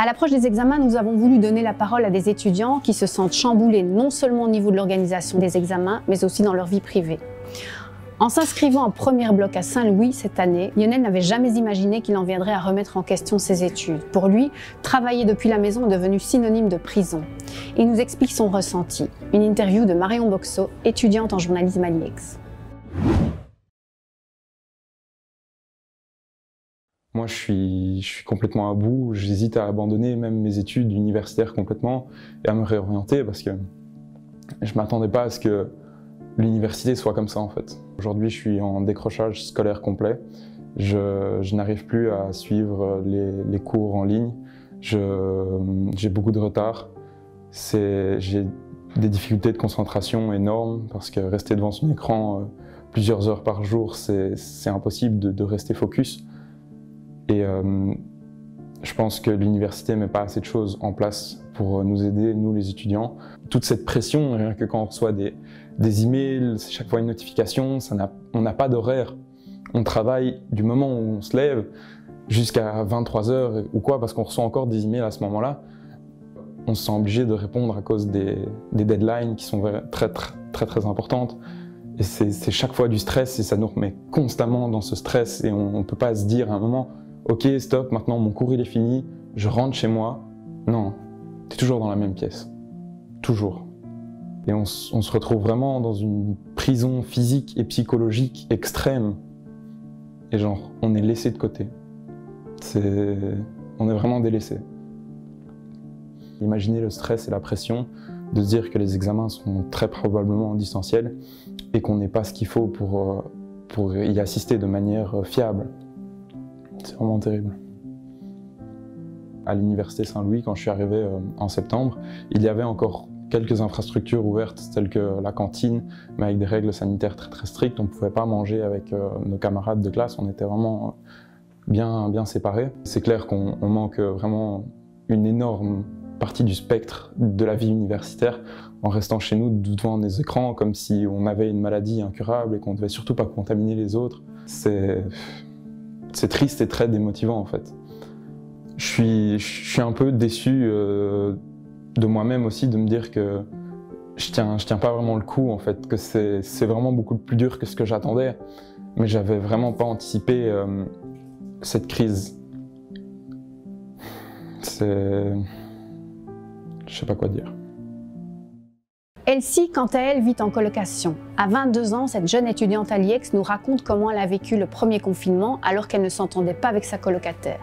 À l'approche des examens, nous avons voulu donner la parole à des étudiants qui se sentent chamboulés non seulement au niveau de l'organisation des examens, mais aussi dans leur vie privée. En s'inscrivant en premier bloc à Saint-Louis cette année, Lionel n'avait jamais imaginé qu'il en viendrait à remettre en question ses études. Pour lui, travailler depuis la maison est devenu synonyme de prison. Il nous explique son ressenti. Une interview de Marion Boxo, étudiante en journalisme à l'IEX. Moi, je suis complètement à bout. J'hésite à abandonner même mes études universitaires complètement et à me réorienter parce que je ne m'attendais pas à ce que l'université soit comme ça en fait. Aujourd'hui, je suis en décrochage scolaire complet. Je n'arrive plus à suivre les cours en ligne. J'ai beaucoup de retard. J'ai des difficultés de concentration énormes parce que rester devant son écran plusieurs heures par jour, c'est impossible de rester focus. Et je pense que l'université ne met pas assez de choses en place pour nous aider, nous les étudiants. Toute cette pression, rien que quand on reçoit des emails, c'est chaque fois une notification, on n'a pas d'horaire. On travaille du moment où on se lève jusqu'à 23 h ou quoi, parce qu'on reçoit encore des emails à ce moment-là. On se sent obligé de répondre à cause des deadlines qui sont très importantes. Et c'est chaque fois du stress et ça nous remet constamment dans ce stress et on ne peut pas se dire à un moment ok, stop, maintenant mon cours il est fini, je rentre chez moi. Non, tu es toujours dans la même pièce. Toujours. Et on se retrouve vraiment dans une prison physique et psychologique extrême. Et genre, on est laissé de côté. On est vraiment délaissé. Imaginez le stress et la pression de se dire que les examens sont très probablement en distanciel et qu'on n'ait pas ce qu'il faut pour y assister de manière fiable. C'est vraiment terrible. À l'université Saint-Louis, quand je suis arrivé en septembre, il y avait encore quelques infrastructures ouvertes telles que la cantine, mais avec des règles sanitaires très strictes. On ne pouvait pas manger avec nos camarades de classe, on était vraiment bien séparés. C'est clair qu'on manque vraiment une énorme partie du spectre de la vie universitaire en restant chez nous devant des écrans comme si on avait une maladie incurable et qu'on ne devait surtout pas contaminer les autres. C'est triste et très démotivant en fait. Je suis un peu déçu de moi-même aussi de me dire que je tiens pas vraiment le coup en fait, que c'est vraiment beaucoup plus dur que ce que j'attendais. Mais j'avais vraiment pas anticipé cette crise. Je sais pas quoi dire. Elsie, quant à elle, vit en colocation. À 22 ans, cette jeune étudiante à l'IEX nous raconte comment elle a vécu le premier confinement alors qu'elle ne s'entendait pas avec sa colocataire.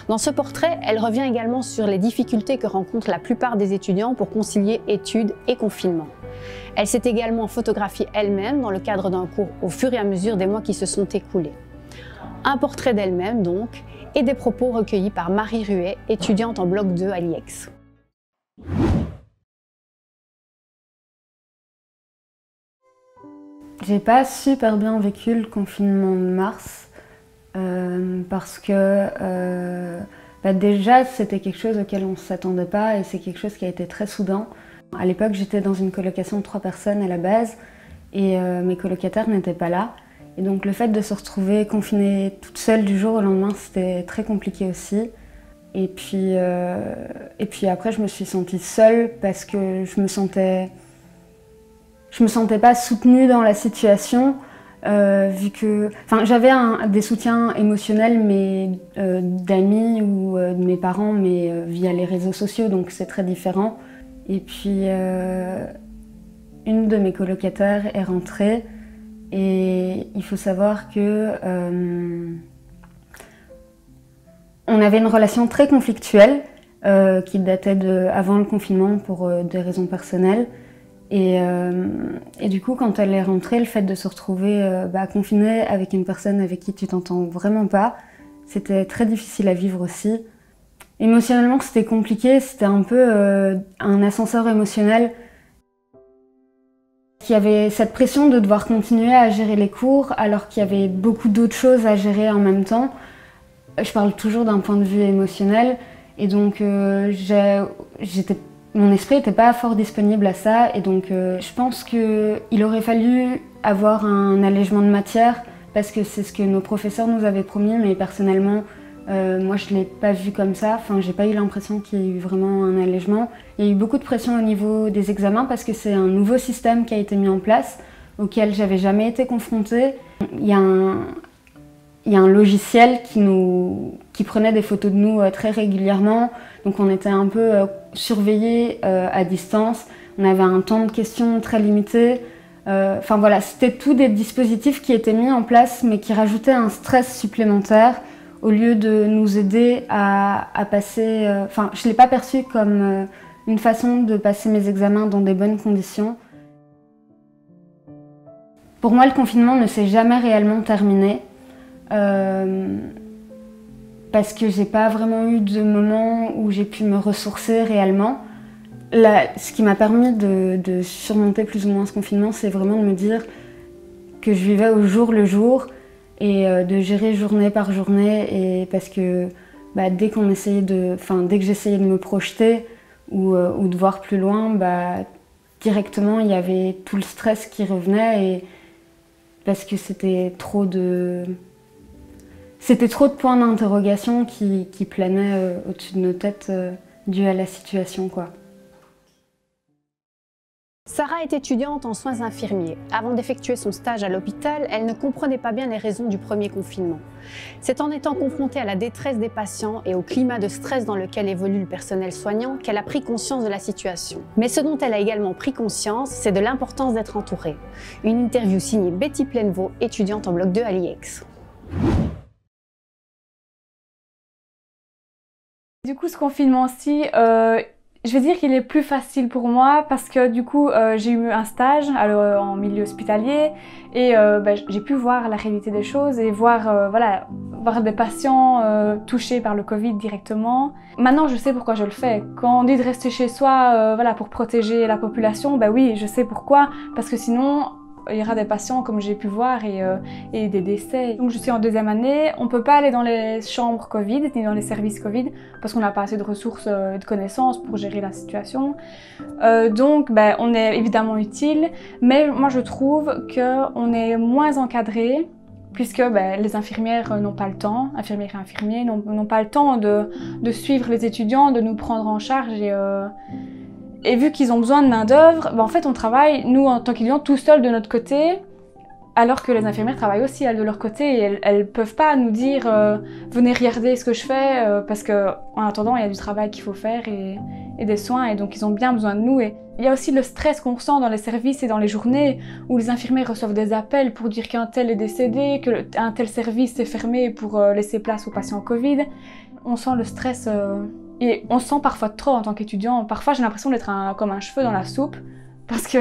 Dans ce portrait, elle revient également sur les difficultés que rencontrent la plupart des étudiants pour concilier études et confinement. Elle s'est également photographiée elle-même dans le cadre d'un cours au fur et à mesure des mois qui se sont écoulés. Un portrait d'elle-même donc, et des propos recueillis par Marie Ruet, étudiante en bloc 2 à l'IEX. J'ai pas super bien vécu le confinement de mars parce que déjà c'était quelque chose auquel on ne s'attendait pas et c'est quelque chose qui a été très soudain. À l'époque j'étais dans une colocation de 3 personnes à la base et mes colocataires n'étaient pas là. Et donc le fait de se retrouver confinée toute seule du jour au lendemain c'était très compliqué aussi. Et puis après je me suis sentie seule parce que je me sentais pas soutenue dans la situation, vu que j'avais des soutiens émotionnels d'amis ou de mes parents, mais via les réseaux sociaux, donc c'est très différent. Et puis une de mes colocataires est rentrée et il faut savoir que on avait une relation très conflictuelle qui datait avant le confinement pour des raisons personnelles. Et du coup, quand elle est rentrée, le fait de se retrouver confinée avec une personne avec qui tu t'entends vraiment pas, c'était très difficile à vivre aussi. Émotionnellement, c'était compliqué, c'était un peu un ascenseur émotionnel. Il y avait cette pression de devoir continuer à gérer les cours alors qu'il y avait beaucoup d'autres choses à gérer en même temps. Je parle toujours d'un point de vue émotionnel et donc mon esprit n'était pas fort disponible à ça et donc je pense qu'il aurait fallu avoir un allègement de matière parce que c'est ce que nos professeurs nous avaient promis, mais personnellement Moi, je ne l'ai pas vu comme ça. Enfin, j'ai pas eu l'impression qu'il y ait eu vraiment un allègement. Il y a eu beaucoup de pression au niveau des examens parce que c'est un nouveau système qui a été mis en place, auquel j'avais jamais été confrontée. Il y a un logiciel qui prenait des photos de nous très régulièrement. Donc on était un peu surveillés à distance. On avait un temps de questions très limité. Enfin voilà, c'était tous des dispositifs qui étaient mis en place mais qui rajoutaient un stress supplémentaire au lieu de nous aider à passer... Enfin, je ne l'ai pas perçu comme une façon de passer mes examens dans des bonnes conditions. Pour moi, le confinement ne s'est jamais réellement terminé. Parce que j'ai pas vraiment eu de moment où j'ai pu me ressourcer réellement. Là, ce qui m'a permis de surmonter plus ou moins ce confinement, c'est vraiment de me dire que je vivais au jour le jour et de gérer journée par journée. Et parce que dès que j'essayais de me projeter ou de voir plus loin, directement il y avait tout le stress qui revenait parce que c'était trop de points d'interrogation qui planaient au-dessus de nos têtes dû à la situation, quoi. Sarah est étudiante en soins infirmiers. Avant d'effectuer son stage à l'hôpital, elle ne comprenait pas bien les raisons du premier confinement. C'est en étant confrontée à la détresse des patients et au climat de stress dans lequel évolue le personnel soignant qu'elle a pris conscience de la situation. Mais ce dont elle a également pris conscience, c'est de l'importance d'être entourée. Une interview signée Betty Plainevaux, étudiante en bloc 2 à l'IEX. Du coup, ce confinement-ci, je vais dire qu'il est plus facile pour moi parce que du coup, j'ai eu un stage en milieu hospitalier et j'ai pu voir la réalité des choses et voir des patients touchés par le Covid directement. Maintenant, je sais pourquoi je le fais. Quand on dit de rester chez soi pour protéger la population, oui, je sais pourquoi. Parce que sinon, il y aura des patients comme j'ai pu voir et des décès. Donc je suis en deuxième année, on ne peut pas aller dans les chambres Covid ni dans les services Covid parce qu'on n'a pas assez de ressources et de connaissances pour gérer la situation. Donc on est évidemment utile, mais moi je trouve qu'on est moins encadré puisque les infirmières n'ont pas le temps, infirmières et infirmiers n'ont pas le temps de suivre les étudiants, de nous prendre en charge et vu qu'ils ont besoin de main-d'œuvre, en fait on travaille, nous en tant qu'étudiants, tout seuls de notre côté, alors que les infirmières travaillent aussi elles de leur côté et elles peuvent pas nous dire venez regarder ce que je fais parce qu'en attendant il y a du travail qu'il faut faire et des soins et donc ils ont bien besoin de nous. Et il y a aussi le stress qu'on ressent dans les services et dans les journées où les infirmières reçoivent des appels pour dire qu'un tel est décédé, qu'un tel service est fermé pour laisser place aux patients Covid. On sent le stress et on se sent parfois trop en tant qu'étudiant. Parfois j'ai l'impression d'être comme un cheveu dans la soupe. Parce que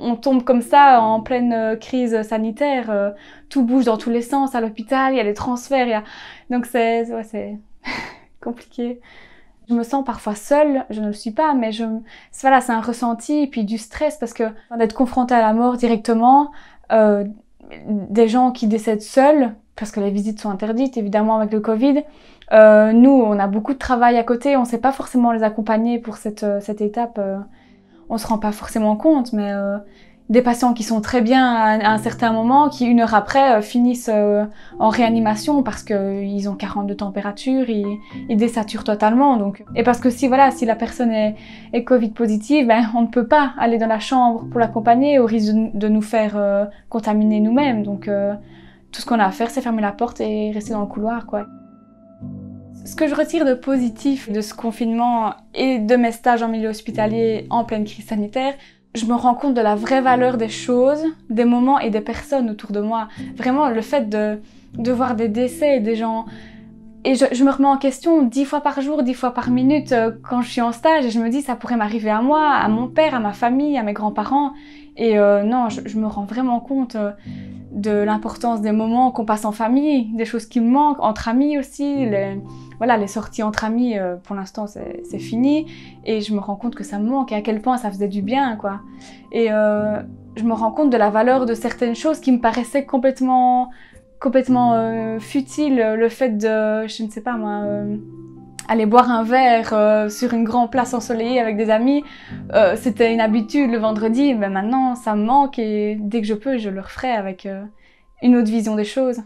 on tombe comme ça en pleine crise sanitaire, tout bouge dans tous les sens à l'hôpital, il y a des transferts, donc c'est compliqué. Je me sens parfois seule, je ne le suis pas, mais c'est un ressenti, et puis du stress parce que d'être confrontée à la mort directement, des gens qui décèdent seuls, parce que les visites sont interdites évidemment avec le Covid. Nous, on a beaucoup de travail à côté, on ne sait pas forcément les accompagner pour cette étape. On se rend pas forcément compte, mais des patients qui sont très bien à un certain moment, qui 1 heure après finissent en réanimation parce qu'ils ont 40 de température, ils désaturent totalement. Donc. Et parce que si la personne est Covid positive, on ne peut pas aller dans la chambre pour l'accompagner au risque de nous faire contaminer nous-mêmes. Donc tout ce qu'on a à faire, c'est fermer la porte et rester dans le couloir, quoi. Ce que je retire de positif de ce confinement et de mes stages en milieu hospitalier en pleine crise sanitaire, je me rends compte de la vraie valeur des choses, des moments et des personnes autour de moi. Vraiment, le fait de voir des décès et des gens... Et je me remets en question 10 fois par jour, 10 fois par minute quand je suis en stage et je me dis ça pourrait m'arriver à moi, à mon père, à ma famille, à mes grands-parents. Et non, je me rends vraiment compte de l'importance des moments qu'on passe en famille, des choses qui me manquent, entre amis aussi. Les sorties entre amis, pour l'instant, c'est fini. Et je me rends compte que ça me manque et à quel point ça faisait du bien, quoi. Et je me rends compte de la valeur de certaines choses qui me paraissaient complètement futiles. Le fait de, je ne sais pas moi, aller boire un verre sur une grande place ensoleillée avec des amis, c'était une habitude le vendredi. Mais maintenant, ça me manque et dès que je peux, je le referai avec une autre vision des choses.